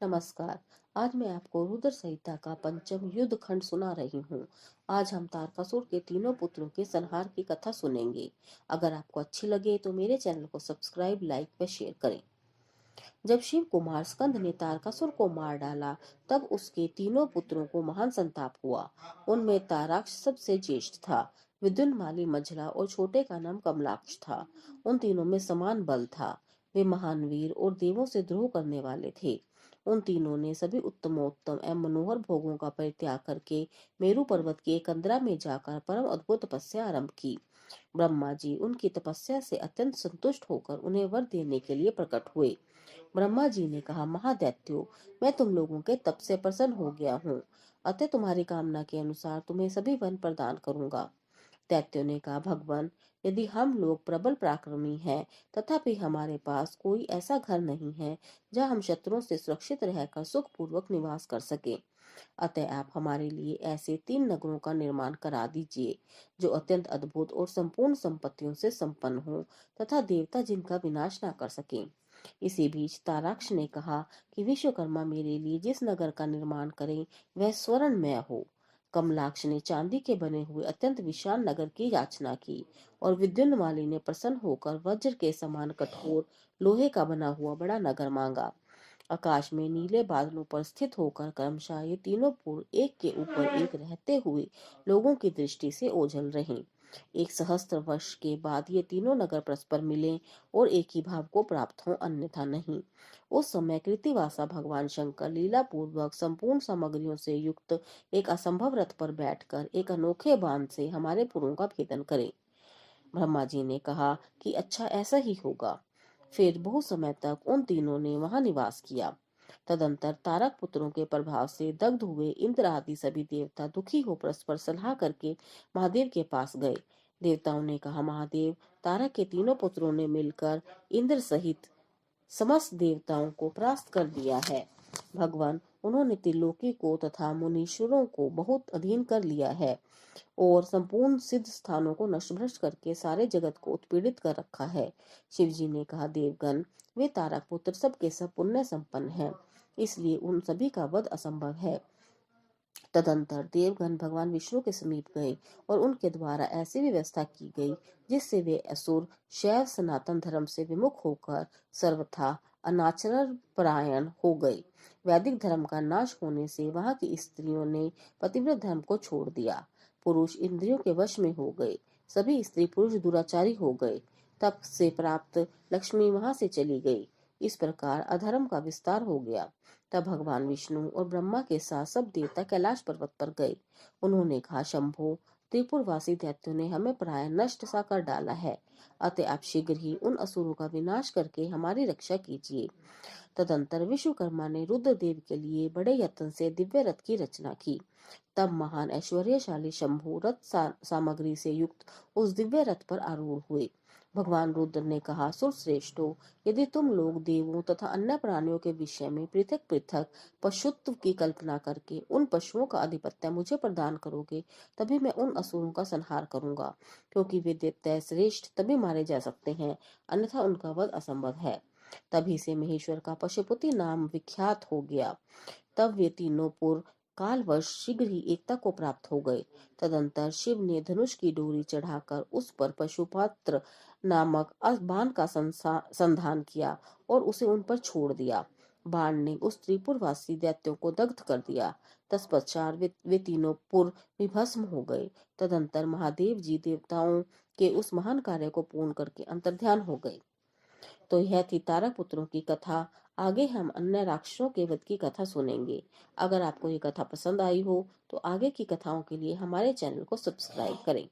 नमस्कार। आज मैं आपको रुद्र संहिता का पंचम युद्ध खंड सुना रही हूँ। आज हम तारकासुर के तीनों पुत्रों के संहार की कथा सुनेंगे। अगर आपको अच्छी लगे तो मेरे चैनल को सब्सक्राइब, लाइक व शेयर करें। जब शिव कुमार स्कंद ने तारकासुर को मार डाला, तब उसके तीनों पुत्रों को महान संताप हुआ। उनमें ताराक्ष सबसे ज्येष्ठ था। विद्युन्माली मझला और छोटे का नाम कमलाक्ष था। उन तीनों में समान बल था। वे महान वीर और देवों से द्रोह करने वाले थे। उन तीनों ने सभी उत्तमोत्तम एवं मनोहर भोगों का परित्याग करके मेरु पर्वत की कंदरा में जाकर परम अद्भुत तपस्या आरंभ की। ब्रह्मा जी उनकी तपस्या से अत्यंत संतुष्ट होकर उन्हें वर देने के लिए प्रकट हुए। ब्रह्मा जी ने कहा, महादैत्यो, मैं तुम लोगों के तप से प्रसन्न हो गया हूँ। अतः तुम्हारी कामना के अनुसार तुम्हें सभी वन प्रदान करूंगा। दैत्यों ने कहा, भगवान, यदि हम लोग प्रबल पराक्रमी हैं, तथापि हमारे पास कोई ऐसा घर नहीं है जहाँ हम शत्रुओं से सुरक्षित रहकर सुख पूर्वक निवास कर सके। अतः आप हमारे लिए ऐसे 3 नगरों का निर्माण करा दीजिए जो अत्यंत अद्भुत और संपूर्ण संपत्तियों से संपन्न हो, तथा देवता जिनका विनाश न कर सके। इसी बीच ताराक्ष ने कहा कि विश्वकर्मा मेरे लिए जिस नगर का निर्माण करें वह स्वर्णमय हो। कमलाक्ष ने चांदी के बने हुए अत्यंत विशाल नगर की याचना की और विद्युन्माली ने प्रसन्न होकर वज्र के समान कठोर लोहे का बना हुआ बड़ा नगर मांगा। आकाश में नीले बादलों पर स्थित होकर क्रमशः ये तीनों पुर एक के ऊपर एक रहते हुए लोगों की दृष्टि से ओझल रहे। 1 सहस्त्र वर्ष के बाद ये तीनों नगर परस्पर मिले और एक ही भाव को प्राप्त हो, अन्यथा नहीं। उस समय कृतिवासा भगवान शंकर लीला पूर्वक संपूर्ण सामग्रियों से युक्त एक असंभव रथ पर बैठकर एक अनोखे बाण से हमारे पुरों का भेदन करें। ब्रह्मा जी ने कहा कि अच्छा, ऐसा ही होगा। फिर बहुत समय तक उन तीनों ने वहां निवास किया। तदंतर तारक पुत्रों के प्रभाव से दग्ध हुए इंद्र आदि सभी देवता दुखी हो परस्पर सलाह करके महादेव के पास गए। देवताओं ने कहा, महादेव, तारक के तीनों पुत्रों ने मिलकर इंद्र सहित समस्त देवताओं को परास्त कर दिया है। भगवान, उन्होंने त्रिलोकी को तथा मुनीश्वरों को बहुत अधीन कर लिया है और संपूर्ण सिद्ध स्थानों को नष्टभ्रष्ट करके सारे जगत को उत्पीड़ित कर रखा है। शिव जी ने कहा, देवगण, वे तारक पुत्र सब के सब पुण्य संपन्न हैं, इसलिए उन सभी का वध असंभव है। तदंतर देवगण भगवान विष्णु के समीप गए और उनके द्वारा ऐसी व्यवस्था की गई जिससे वे असुर शैव सनातन धर्म से विमुख होकर सर्वथा अनाचरण परायण हो गए। वैदिक धर्म का नाश होने से वहां की स्त्रियों ने पतिव्रत धर्म को छोड़ दिया। पुरुष इंद्रियों के वश में हो गए। सभी स्त्री पुरुष दुराचारी हो गए। तप से प्राप्त लक्ष्मी वहां से चली गई। इस प्रकार अधर्म का विस्तार हो गया। तब भगवान विष्णु और ब्रह्मा के साथ सब देवता कैलाश पर्वत पर गए। उन्होंने कहा, शंभो, त्रिपुरवासी दैत्यों ने हमें प्राय नष्ट सा कर डाला है। अतः आप शीघ्र ही उन असुरों का विनाश करके हमारी रक्षा कीजिए। तदंतर विश्वकर्मा ने रुद्रदेव के लिए बड़े यत्न से दिव्य रथ की रचना की। तब महान ऐश्वर्यशाली शंभु रथ सामग्री से युक्त उस दिव्य रथ पर आरूढ़ हुए। भगवान रुद्र ने कहा, सुरश्रेष्ठो, यदि तुम लोग देवों तथा अन्य प्राणियों के विषय में पृथक पृथक पशुत्व की कल्पना करके उन पशुओं का आधिपत्य मुझे प्रदान करोगे, तभी मैं उन असुरों का संहार करूंगा, क्योंकि वे दैत्य श्रेष्ठ तभी मारे जा सकते हैं, अन्यथा उनका वध असंभव है। तभी से महेश्वर का पशुपति नाम विख्यात हो गया। तब वे तीनों पुर कालवश शीघ्र ही एकता को प्राप्त हो गए। तदंतर शिव ने धनुष की डोरी चढ़ाकर उस पर पशुपात्र नामक बाण का संधान किया और उसे उन पर छोड़ दिया। बाण ने उस त्रिपुरवासी दैत्यों को दग्ध कर दिया। तत्पश्चात वे तीनों पुर भी भस्म हो गए। तदंतर महादेव जी देवताओं के उस महान कार्य को पूर्ण करके अंतर्ध्यान हो गए। तो यह थी तारक पुत्रों की कथा। आगे हम अन्य राक्षसों के वध की कथा सुनेंगे। अगर आपको ये कथा पसंद आई हो तो आगे की कथाओं के लिए हमारे चैनल को सब्सक्राइब करें।